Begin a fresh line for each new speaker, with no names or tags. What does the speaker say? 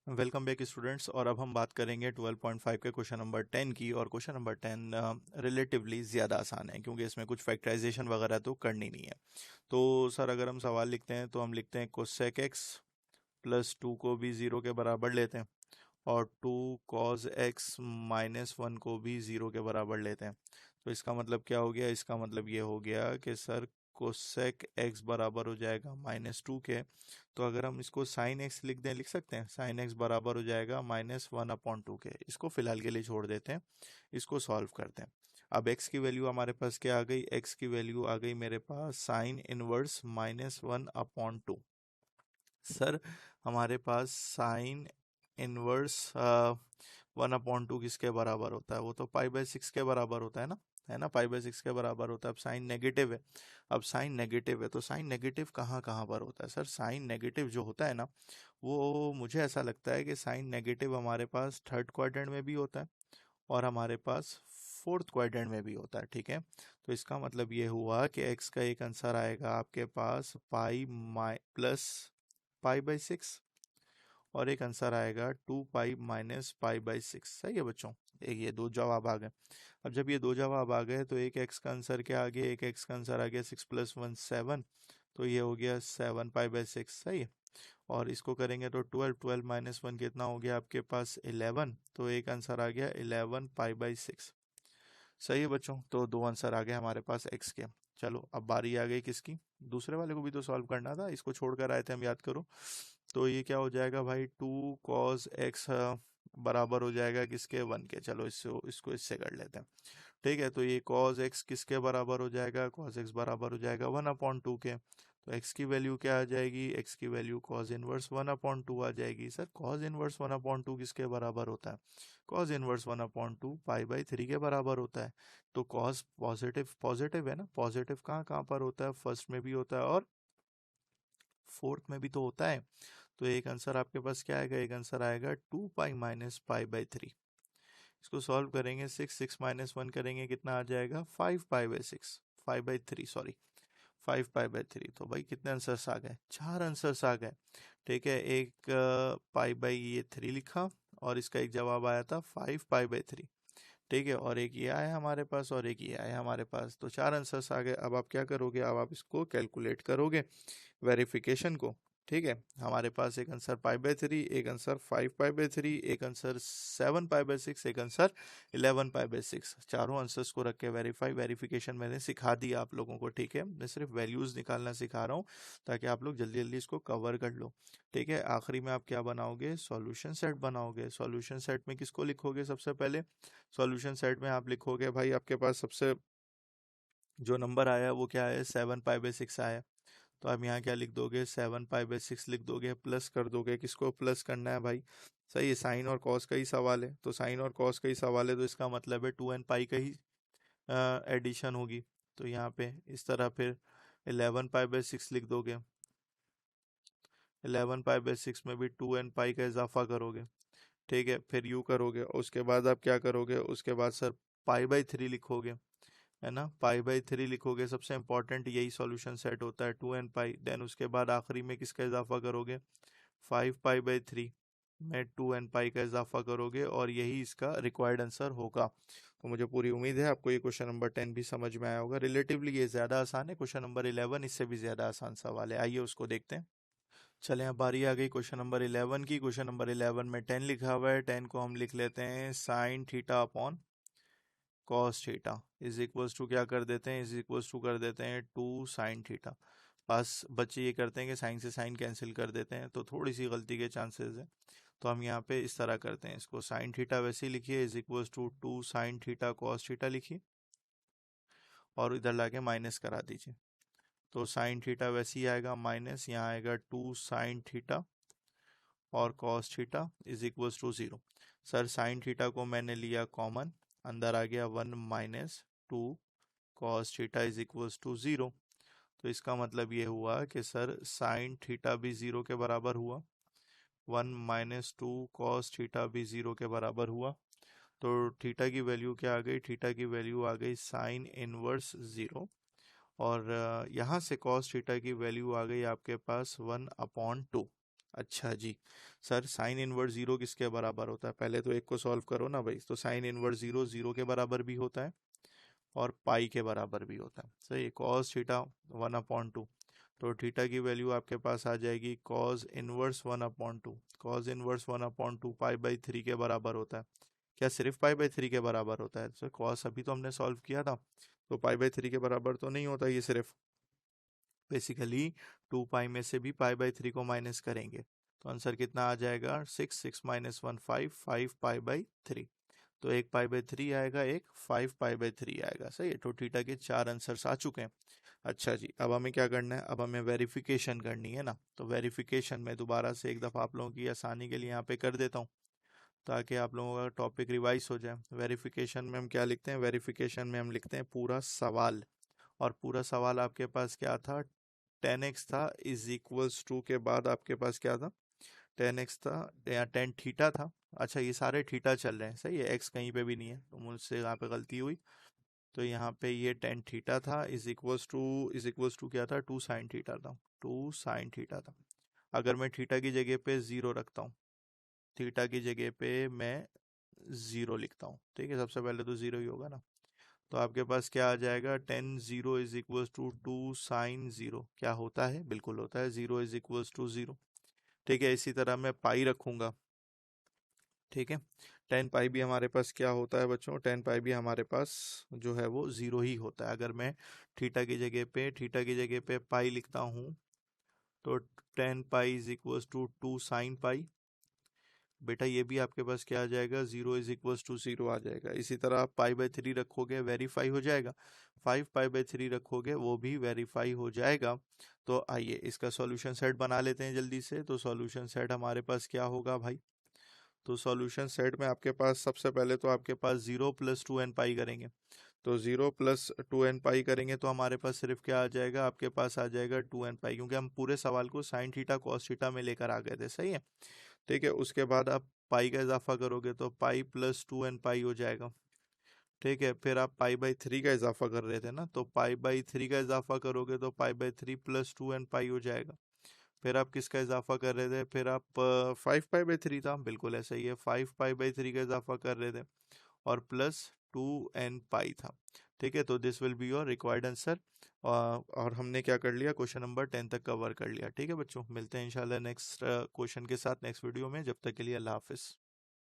Welcome back students. और अब हम बात करेंगे 12.5 के क्वेश्चन नंबर 10 की। और क्वेश्चन नंबर 10 रिलेटिवली ज़्यादा आसान है क्योंकि इसमें कुछ फैक्टराइजेशन वगैरह तो करनी नहीं है। तो सर अगर हम सवाल लिखते हैं तो हम लिखते हैं कोसेक एक्स प्लस 2 को भी ज़ीरो के बराबर लेते हैं और 2 कॉज एक्स माइनस 1 को भी ज़ीरो के बराबर लेते हैं। तो इसका मतलब क्या हो गया? इसका मतलब ये हो गया कि सर कोसेक एक्स बराबर हो जाएगा -2 के। तो अगर हम इसको साइन एक्स लिख दें, लिख सकते हैं साइन एक्स बराबर हो जाएगा -1/2 के। इसको फिलहाल के लिए छोड़ देते हैं, इसको सॉल्व करते हैं। अब एक्स की वैल्यू हमारे पास क्या आ गई? एक्स की वैल्यू आ गई मेरे पास साइन इनवर्स -1/2। सर हमारे पास साइन इनवर्स 1/2 किसके बराबर होता है? वो तो पाई/6 के बराबर होता है ना, पाई/6 के बराबर होता है। अब साइन नेगेटिव है, अब साइन नेगेटिव है तो साइन नेगेटिव कहाँ कहाँ पर होता है? सर साइन नेगेटिव जो होता है ना, वो मुझे ऐसा लगता है कि साइन नेगेटिव हमारे पास थर्ड क्वाड्रेंट में भी होता है और हमारे पास फोर्थ क्वाड्रेंट में भी होता है। ठीक है, तो इसका मतलब ये हुआ कि एक्स का एक आंसर आएगा आपके पास पाई प्लस पाई/6 और एक आंसर आएगा 2 पाई - पाई/6। सही है बच्चों, एक ये दो जवाब आ गए। अब जब ये दो जवाब आ गए तो एक एक्स का आंसर क्या आ गया? एक एक्स का आंसर आ गया 6 + 1 7। तो ये हो गया 7 पाई/6। सही है, और इसको करेंगे तो 12 12 - 1 कितना हो गया आपके पास? 11। तो एक आंसर आ गया 11 पाई/6। सही है बच्चों, तो दो आंसर आ गए हमारे पास एक्स के। चलो अब बारी आ गई किसकी? दूसरे वाले को भी तो सॉल्व करना था, इसको छोड़कर आए थे हम, याद करो। तो ये क्या हो जाएगा भाई? 2 cos x बराबर हो जाएगा किसके? 1 के। चलो इसको इसको इससे कर लेते हैं। ठीक है, तो ये cos x किसके बराबर हो जाएगा? cos x बराबर हो जाएगा 1/2 के। तो x की वैल्यू क्या आ जाएगी? x की वैल्यू cos इनवर्स 1/2 आ जाएगी। सर cos इनवर्स 1/2 किसके बराबर होता है? cos इनवर्स 1/2 पाई/3 के बराबर होता है। तो cos पॉजिटिव पॉजिटिव है ना, पॉजिटिव कहाँ कहाँ पर होता है? फर्स्ट में भी होता है और फोर्थ में भी तो होता है। तो एक आंसर आपके पास क्या आएगा? एक आंसर आएगा 2 पाई - पाई/3। इसको सॉल्व करेंगे, 6 करेंगे, कितना आ जाएगा? 5 पाई/6, 5/3 सॉरी, 5 पाई/3। तो भाई कितने आंसर्स आ गए? चार आंसर्स आ गए। ठीक है, एक पाई/3 लिखा और इसका एक जवाब आया था 5 पाई/3। ठीक है, और एक ये आया हमारे पास और एक ये आया हमारे पास, तो चार आंसर्स आ गए। अब आप क्या करोगे? अब आप इसको कैलकुलेट करोगे, वेरिफिकेशन को। ठीक है, हमारे पास एक आंसर पाई/3, एक आंसर 5 पाई/3, एक आंसर 7 पाई/6, एक आंसर 11 पाई/6। चारों आंसर्स को रख के वेरिफिकेशन मैंने सिखा दिया आप लोगों को। ठीक है, मैं सिर्फ वैल्यूज निकालना सिखा रहा हूँ ताकि आप लोग जल्दी जल्दी इसको कवर कर लो। ठीक है, आखिरी में आप क्या बनाओगे? सॉल्यूशन सेट बनाओगे। सॉल्यूशन सेट में किसको लिखोगे? सबसे पहले सॉल्यूशन सेट में आप लिखोगे भाई, आपके पास सबसे जो नंबर आया वो क्या है? 7 पाई/6 आया। तो आप यहाँ क्या लिख दोगे? 7 पाई/6 लिख दोगे, प्लस कर दोगे। किसको प्लस करना है भाई? सही है, साइन और कॉस का ही सवाल है, तो साइन और कॉस का ही सवाल है, तो इसका मतलब है 2 n पाई का ही एडिशन होगी। तो यहाँ पे इस तरह फिर 11 पाई/6 लिख दोगे। 11 पाई/6 में भी 2 n पाई का इजाफा करोगे। ठीक है, फिर यू करोगे, उसके बाद आप क्या करोगे? उसके बाद सर पाई/3 लिखोगे, है ना, पाई/3 लिखोगे। सबसे इंपॉर्टेंट यही सॉल्यूशन सेट होता है, 2 n पाई। देन उसके बाद आखिरी में किसका इजाफा करोगे? 5 पाई/3 में 2 n पाई का इजाफा करोगे और यही इसका रिक्वायर्ड आंसर होगा। तो मुझे पूरी उम्मीद है आपको ये क्वेश्चन नंबर 10 भी समझ में आया होगा। रिलेटिवली ये ज़्यादा आसान है, क्वेश्चन नंबर 11 इससे भी ज़्यादा आसान सवाल है। आइए उसको देखते हैं। चलें, अब बारी आ गई क्वेश्चन नंबर 11 की। क्वेश्चन नंबर 11 में 10 लिखा हुआ है। 10 को हम लिख लेते हैं sine theta upon cos theta is equals to, क्या कर देते हैं? इज इक्वल्स टू कर देते हैं 2 sin थीटा। बस बच्चे ये करते हैं कि साइन से साइन कैंसिल कर देते हैं, तो थोड़ी सी गलती के चांसेस है। तो हम यहाँ पे इस तरह करते हैं, इसको साइन थीटा वैसे ही लिखिए, is equals to 2 sin theta cos theta लिखिए और इधर लाके माइनस करा दीजिए। तो साइन थीटा वैसे ही आएगा माइनस, यहाँ आएगा 2 sin थीटा और cos theta is equals to 0। Sir sine theta को मैंने लिया कॉमन, अंदर आ गया 1 - 2 cos theta is equals to 0। तो इसका मतलब ये हुआ कि सर साइन थीटा भी 0 के बराबर हुआ, 1 - 2 कॉस थीटा भी 0 के बराबर हुआ। तो थीटा की वैल्यू क्या आ गई? थीटा की वैल्यू आ गई साइन इनवर्स 0। और यहाँ से कॉस थीटा की वैल्यू आ गई आपके पास 1/2। अच्छा जी। सर साइन इनवर्स जीरो किसके बराबर होता है? पहले तो एक को सॉल्व करो ना भाई। तो साइन इनवर्स जीरो जीरो के बराबर भी होता है और पाई के बराबर भी होता है। सही। कॉस थीटा 1/2, तो थीटा की वैल्यू आपके पास आ जाएगी कॉस इनवर्स 1/2। कॉस इनवर्स 1/2 पाई/3 के बराबर होता है। क्या सिर्फ पाई/3 के बराबर होता है? सर कॉस अभी तो हमने सॉल्व किया था, तो पाई/3 के बराबर तो नहीं होता ये सिर्फ। बेसिकली 2 पाई में से भी पाई/3 को माइनस करेंगे तो आंसर कितना आ जाएगा? 6, 6 - 1 5, 5 पाई/3। तो एक पाई/3 आएगा, एक 5 पाई/3 आएगा। सही है। तो थीटा के 4 आंसर्स आ चुके हैं। अच्छा जी, अब हमें क्या करना है? अब हमें वेरिफिकेशन करनी है ना। तो वेरिफिकेशन में दोबारा से एक दफ़ा आप लोगों की आसानी के लिए यहाँ पे कर देता हूँ ताकि आप लोगों का टॉपिक रिवाइज हो जाए। वेरिफिकेशन में हम क्या लिखते हैं? वेरिफिकेशन में हम लिखते हैं पूरा सवाल। और पूरा सवाल आपके पास क्या था? 10x था इज इक्वल्स टू के बाद आपके पास क्या था? 10x था या 10 थीटा था। अच्छा ये सारे थीटा चल रहे हैं, सही है, एक्स कहीं पे भी नहीं है, तो मुझसे यहाँ पे गलती हुई। तो यहाँ पे ये 10 थीटा था इज इक्वल्स टू क्या था? 2 साइन थीटा था। 2 साइन थीटा था। अगर मैं थीटा की जगह पे ज़ीरो रखता हूँ, थीटा की जगह पे मैं ज़ीरो लिखता हूँ, ठीक है, सबसे पहले तो ज़ीरो ही होगा ना। तो आपके पास क्या आ जाएगा? 10 0 इज इक्वल्स टू 2 साइन 0। क्या होता है? बिल्कुल होता है, 0 इज इक्वल्स टू 0। ठीक है। इसी तरह मैं पाई रखूंगा, ठीक है। 10 पाई भी हमारे पास क्या होता है बच्चों? 10 पाई भी हमारे पास जो है वो ज़ीरो ही होता है। अगर मैं थीटा की जगह पे पाई लिखता हूँ तो 10 pi is equals to 2 sine pi. बेटा ये भी आपके पास क्या आ जाएगा? 0 इज इक्वल्स टू 0 आ जाएगा। इसी तरह आप पाई/3 रखोगे, वेरीफाई हो जाएगा। 5 पाई/3 रखोगे, वो भी वेरीफाई हो जाएगा। तो आइए इसका सॉल्यूशन सेट बना लेते हैं जल्दी से। तो सॉल्यूशन सेट हमारे पास क्या होगा भाई? तो सॉल्यूशन सेट में आपके पास सबसे पहले तो आपके पास 0 + 2n पाई करेंगे। तो 0 + 2n पाई करेंगे तो हमारे पास सिर्फ क्या आ जाएगा? आपके पास आ जाएगा 2n पाई, क्योंकि हम पूरे सवाल को साइन थीटा कॉस थीटा में लेकर आ गए थे। सही है। ठीक है। उसके बाद आप पाई का इजाफा करोगे तो पाई+2n पाई हो जाएगा। ठीक है। फिर आप पाई/3 का इजाफा कर रहे थे ना, तो पाई/3 का इजाफा करोगे तो पाई/3 + 2n पाई हो जाएगा। फिर आप किसका इजाफा कर रहे थे? फिर आप 5 पाई/3 था, बिल्कुल ऐसा ही है, 5 पाई/3 का इजाफा कर रहे थे और +2n पाई था। ठीक है। तो this will be your required answer. और हमने क्या कर लिया? क्वेश्चन नंबर 10 तक कवर कर लिया। ठीक है बच्चों, मिलते हैं इंशाल्लाह नेक्स्ट क्वेश्चन के साथ नेक्स्ट वीडियो में। जब तक के लिए अल्लाह हाफिज़।